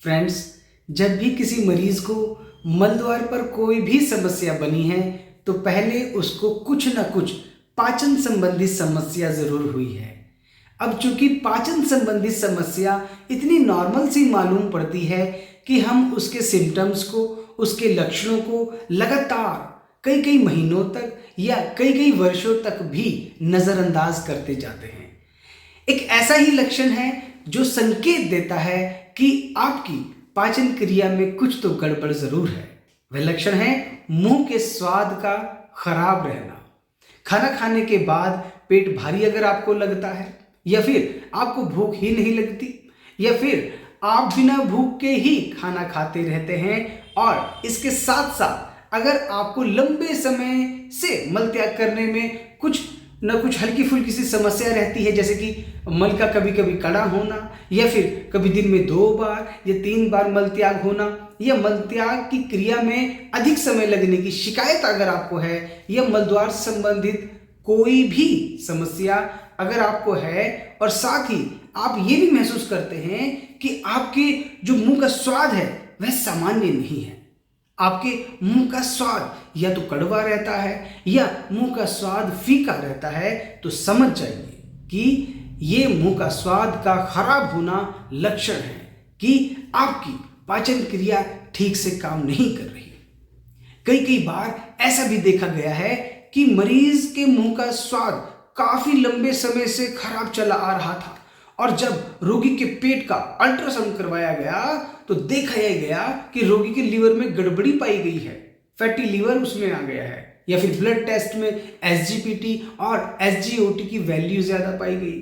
Friends, जब भी किसी मरीज को मलद्वार पर कोई भी समस्या बनी है तो पहले उसको कुछ ना कुछ पाचन संबंधी समस्या जरूर हुई है। अब चूंकि पाचन संबंधी समस्या इतनी नॉर्मल सी मालूम पड़ती है कि हम उसके सिम्टम्स को, उसके लक्षणों को लगातार कई कई महीनों तक या कई कई वर्षों तक भी नज़रअंदाज करते जाते हैं। एक ऐसा ही लक्षण है जो संकेत देता है कि आपकी पाचन क्रिया में कुछ तो गड़बड़ जरूर है। वह लक्षण है मुंह के स्वाद का खराब रहना। खाना खाने के बाद पेट भारी अगर आपको लगता है, या फिर आपको भूख ही नहीं लगती, या फिर आप बिना भूख के ही खाना खाते रहते हैं, और इसके साथ साथ अगर आपको लंबे समय से मल त्याग करने में कुछ न कुछ हल्की फुल्की सी समस्या रहती है, जैसे कि मल का कभी कभी कड़ा होना, या फिर कभी दिन में 2 बार या 3 बार मल त्याग होना, या मल त्याग की क्रिया में अधिक समय लगने की शिकायत अगर आपको है, या मलद्वार संबंधित कोई भी समस्या अगर आपको है, और साथ ही आप ये भी महसूस करते हैं कि आपके जो मुंह का स्वाद है वह सामान्य नहीं है, आपके मुंह का स्वाद या तो कड़वा रहता है या मुंह का स्वाद फीका रहता है, तो समझ जाइए कि ये मुंह का स्वाद का खराब होना लक्षण है कि आपकी पाचन क्रिया ठीक से काम नहीं कर रही। कई बार ऐसा भी देखा गया है कि मरीज के मुंह का स्वाद काफी लंबे समय से खराब चला आ रहा था, और जब रोगी के पेट का अल्ट्रासाउंड करवाया गया तो देखा यह गया कि रोगी के लीवर में गड़बड़ी पाई गई है, फैटी लीवर उसमें आ गया है, या फिर ब्लड टेस्ट में एसजीपीटी और एसजीओटी की वैल्यू ज़्यादा पाई गई,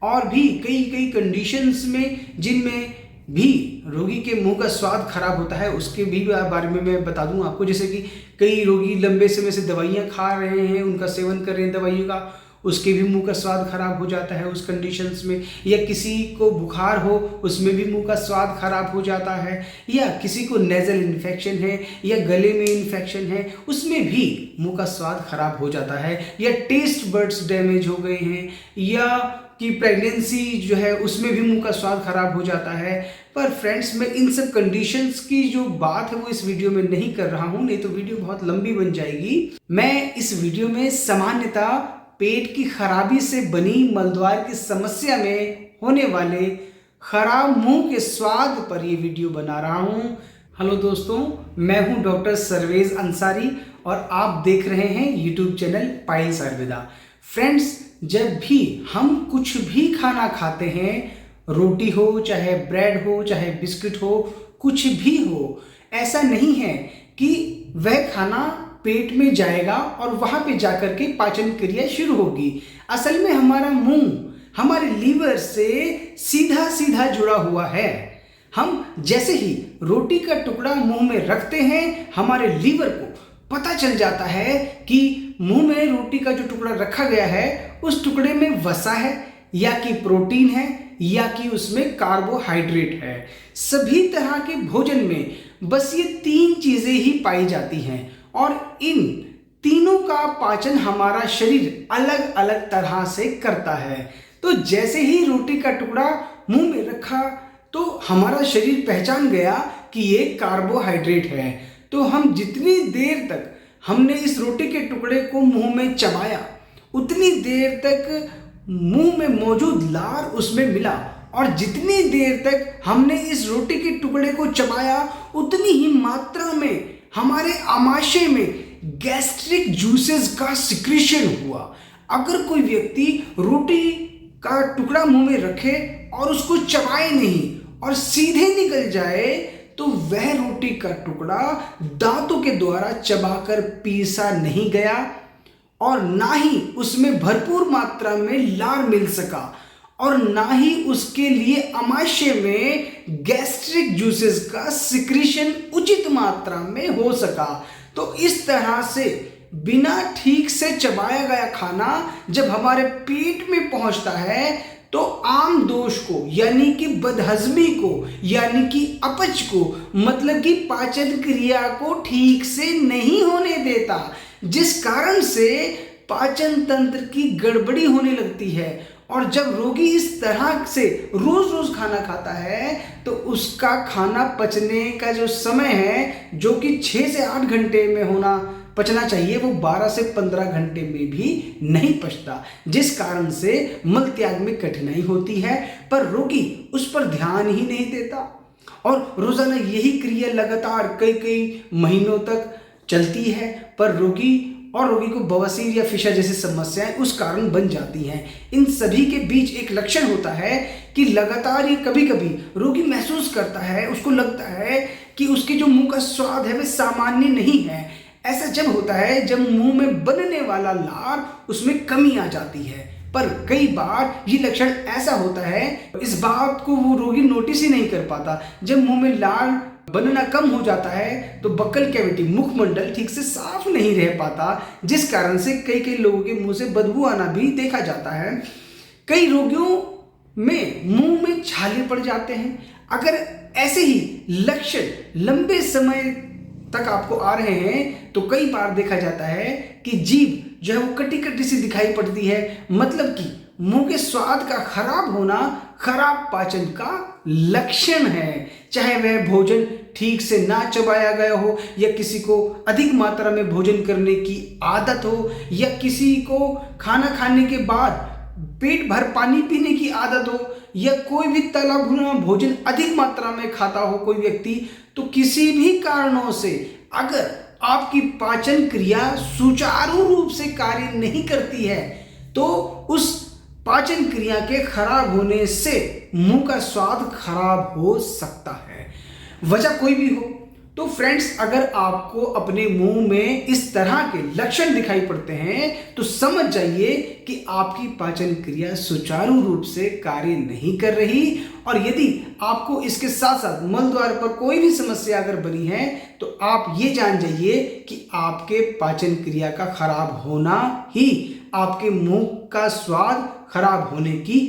और भी कई कंडीशंस में जिनमें भी रोगी के मुंह का स्वाद खराब होता है, उसके भी बारे में मैं बता दूं आपको। जैसे कि कई रोगी लंबे समय से दवाइयाँ खा रहे हैं, उनका सेवन कर रहे हैं दवाइयों का, उसके भी मुंह का स्वाद खराब हो जाता है उस कंडीशंस में, या किसी को बुखार हो उसमें भी मुंह का स्वाद खराब हो जाता है, या किसी को नेजल इन्फेक्शन है या गले में इन्फेक्शन है उसमें भी मुंह का स्वाद खराब हो जाता है, या टेस्ट बड्स डैमेज हो गए हैं, या कि प्रेगनेंसी जो है उसमें भी मुंह का स्वाद खराब हो जाता है। पर फ्रेंड्स, मैं इन सब कंडीशंस की जो बात है वो इस वीडियो में नहीं कर रहा हूं, नहीं तो वीडियो बहुत लंबी बन जाएगी। मैं इस वीडियो में सामान्यतः पेट की खराबी से बनी मलद्वार की समस्या में होने वाले खराब मुंह के स्वाद पर ये वीडियो बना रहा हूं। हेलो दोस्तों, मैं हूं डॉक्टर सर्वेज अंसारी और आप देख रहे हैं YouTube channel piles Ayurveda. Friends, जब भी हम कुछ भी खाना खाते हैं, रोटी हो, चाहे ब्रेड हो, चाहे बिस्किट हो, कुछ भी हो, ऐसा नहीं है कि वह खाना पेट में जाएगा और वहां पे जाकर के पाचन क्रिया शुरू होगी। असल में हमारा मुंह हमारे लीवर से सीधा सीधा जुड़ा हुआ है। हम जैसे ही रोटी का टुकड़ा मुंह में रखते हैं, हमारे लीवर को पता चल जाता है कि मुंह में रोटी का जो टुकड़ा रखा गया है उस टुकड़े में वसा है, या कि प्रोटीन है, या कि उसमें कार्बोहाइड्रेट है। सभी तरह के भोजन में बस ये 3 चीजें ही पाई जाती हैं, और इन तीनों का पाचन हमारा शरीर अलग अलग तरह से करता है। तो जैसे ही रोटी का टुकड़ा मुंह में रखा तो हमारा शरीर पहचान गया कि ये कार्बोहाइड्रेट है। तो हम जितनी देर तक हमने इस रोटी के टुकड़े को मुंह में चबाया, उतनी देर तक मुंह में मौजूद लार उसमें मिला, और जितनी देर तक हमने इस रोटी के टुकड़े को चबाया उतनी ही मात्रा में हमारे आमाशय में गैस्ट्रिक जूसेस का सिक्रीशन हुआ। अगर कोई व्यक्ति रोटी का टुकड़ा मुंह में रखे और उसको चबाए नहीं और सीधे निकल जाए, तो वह रोटी का टुकड़ा दांतों के द्वारा चबाकर पीसा नहीं गया, और ना ही उसमें भरपूर मात्रा में लार मिल सका, और ना ही उसके लिए आमाशय में गैस्ट्रिक जूसेस का सिक्रीशन उचित मात्रा में हो सका। तो इस तरह से बिना ठीक से चबाया गया खाना जब हमारे पेट में पहुंचता है तो आम दोष को, यानी कि बदहजमी को, यानी कि अपच को, मतलब कि पाचन क्रिया को ठीक से नहीं होने देता, जिस कारण से पाचन तंत्र की गड़बड़ी होने लगती है और जब रोगी इस तरह से रोज रोज खाना खाता है तो उसका खाना पचने का जो समय है, जो कि 6 से 8 घंटे में पचना चाहिए, वो 12 से 15 घंटे में भी नहीं पचता, जिस कारण से मल त्याग में कठिनाई होती है। पर रोगी उस पर ध्यान ही नहीं देता और रोजाना यही क्रिया लगातार कई महीनों तक चलती है, पर रोगी को बवासीर या फिशर जैसी समस्याएं उस कारण बन जाती हैं। इन सभी के बीच एक लक्षण होता है कि लगातार ये कभी कभी रोगी महसूस करता है, उसको लगता है कि उसके जो मुंह का स्वाद है वह सामान्य नहीं है। ऐसा जब होता है जब मुंह में बनने वाला लार उसमें कमी आ जाती है। पर कई बार ये लक्षण ऐसा होता है, इस बात को वो रोगी नोटिस ही नहीं कर पाता। जब मुंह में लार बनना कम हो जाता है तो बक्कल कैविटी, मुखमंडल ठीक से साफ नहीं रह पाता, जिस कारण से कई लोगों के मुंह से बदबू आना भी देखा जाता है। कई रोगियों में मुंह में छाले पड़ जाते हैं। अगर ऐसे ही लक्षण लंबे समय तक आपको आ रहे हैं तो कई बार देखा जाता है कि जीभ जो है वो कटी सी दिखाई पड़ती है, मतलब कि मुंह के स्वाद का खराब होना खराब पाचन का लक्षण है। चाहे वह भोजन ठीक से ना चबाया गया हो, या किसी को अधिक मात्रा में भोजन करने की आदत हो, या किसी को खाना खाने के बाद पेट भर पानी पीने की आदत हो, या कोई भी तला भुना भोजन अधिक मात्रा में खाता हो कोई व्यक्ति, तो किसी भी कारणों से अगर आपकी पाचन क्रिया सुचारू रूप से कार्य नहीं करती है तो उस पाचन क्रिया के खराब होने से मुंह का स्वाद खराब हो सकता है। वजह कोई भी हो तो फ्रेंड्स, अगर आपको अपने मुंह में इस तरह के लक्षण दिखाई पड़ते हैं तो समझ जाइए कि आपकी पाचन क्रिया सुचारू रूप से कार्य नहीं कर रही। और यदि आपको इसके साथ साथ मल द्वार पर कोई भी समस्या अगर बनी है तो आप ये जान जाइए कि आपके पाचन क्रिया का खराब होना ही आपके मुंह का स्वाद खराब होने की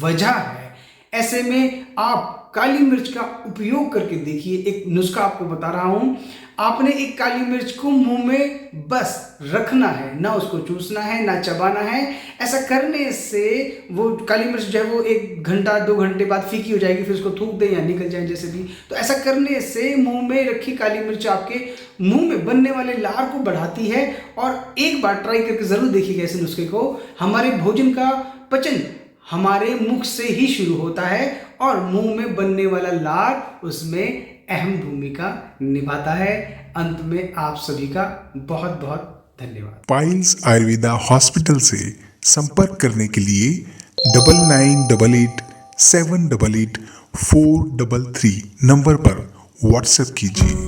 वजह है। ऐसे में आप काली मिर्च का उपयोग करके देखिए। एक नुस्खा आपको बता रहा हूं। आपने एक काली मिर्च को मुंह में बस रखना है, ना उसको चूसना है, ना चबाना है। ऐसा करने से वो काली मिर्च जो है वो 1 घंटा 2 घंटे बाद फीकी हो जाएगी, फिर उसको थूक दें या निकल जाए जैसे भी। तो ऐसा करने से मुंह में रखी काली मिर्च आपके मुंह में बनने वाले लार को बढ़ाती है। और एक बार ट्राई करके जरूर देखिएगा इस नुस्खे को। हमारे भोजन का पचन हमारे मुख से ही शुरू होता है और मुंह में बनने वाला लार उसमें अहम भूमिका निभाता है। अंत में आप सभी का बहुत बहुत धन्यवाद। पाइल्स आयुर्वेदा हॉस्पिटल से संपर्क करने के लिए 9988 788 433 नंबर पर व्हाट्सएप कीजिए।